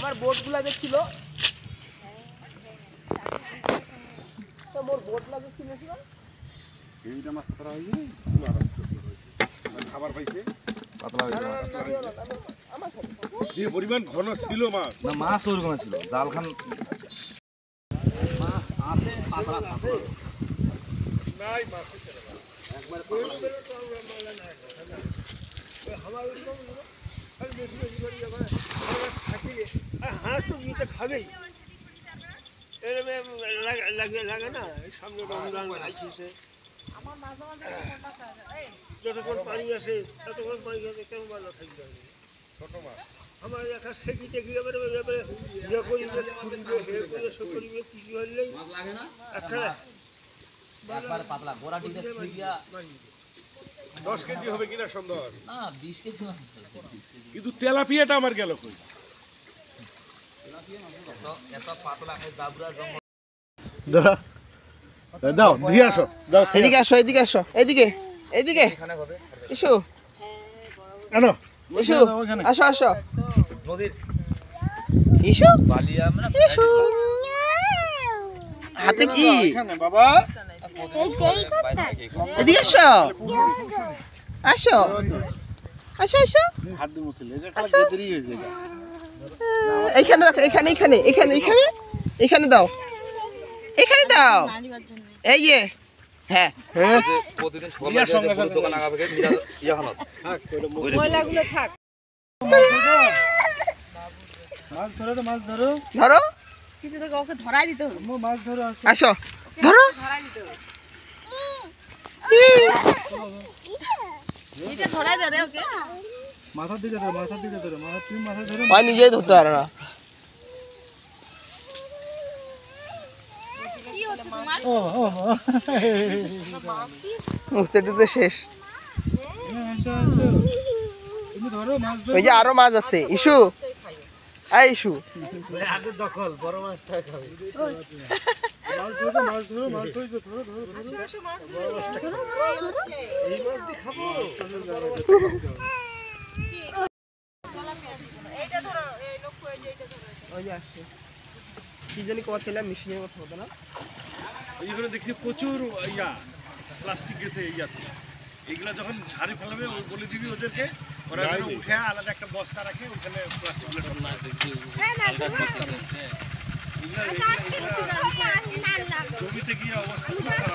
আমার বোটগুলা যে ছিল তো মোর বোটগুলা যে ছিল এইটা মাছ ধরা হয়নি খাবার পাইছে পাতলা হয়ে যে পরিমাণ ঘন ছিল মাছ না মাছ ওরকম ছিল জাল খান মাছ আছে পাতলা আছে নাই মাছ একবার হাঁস তো গিয়ে খাবেই লাগে না সামনে রমজান আসছে যতক্ষণ পানি আছে ততক্ষণ পানি আছে কেমন ভালো থাকবে ছোট মাছ আমার একটা সেটি দেখি এবারে ইয়ে করিবে খুঁড়িবে হে করে সব করিবে কিছু হলেই একবার পাতলা গোড়া টিকে দিয়া 10 কেজি হবে কিনা সন্দেহ আছে না 20 কেজি মাছ কিন্তু তেলাপিয়াটা আমার গেল কই এত পাতলা খাই দাবুরা জঙ্গল দাও দাও দিয়ে আসো দাও এদিকে আসো এদিকে আসো এদিকে এদিকে ইসু আনো ইসু আসো আসো নদীর ইসু বালিয়া মানে ইসু হাতে কি এখানে বাবা এদিকে আসো আসো আসো আসো হাত দিয়ে মুছলে এটা খালি গেদরি হয়েছে এটা এখানে দেখো এখানে এখানে এখানে এখানে এখানে দাও এখানে দাও এই যে হ্যাঁ হ্যাঁ প্রতিদিন সকালে দোকান আগাবে ইয়াখানত ময়লাগুলো থাক মাছ ধরো তো মাছ ধরো ধরো কিছু তো ওকে ধরাই দিতে হবে মাছ ধরো আসো ধরো ধরাই দিতে হবে এটা ধরাই ধরে ওকে মাথার দিকে ধরো মাথার দিকে ধরো তুমি মাথা ধরো ভাই নিজেই ধরতে পারে না কি হচ্ছে তোমার ও ও মুছতে টুতে শেষ আসো আসো তুমি ধরো মাছ ওই যে আরো মাছ আছে ইসু এই ইসু আগে দখল বড় মাছটা খাবে মাছ ধরো মাছ ধরো মাছ ধরো ধরো ধরো এই মাছ দিয়ে খাবো এইটা ধরো এই লক্ষ্য এই যে এটা ধরো ওই যে আসছে কি জানি করছিলাম মেশিনের কথা হতো না এইখানে দেখছি প্রচুর ইয়া প্লাস্টিক গেছে ইয়াতে এগুলা যখন ঝাড়ি ফেলাবে বলে দিবি ওদেরকে ওরা যেন উঠে আলাদা একটা বস্তা রাখে ওখানে প্লাস্টিকগুলো সব না জমিতে গিয়ে অবস্থা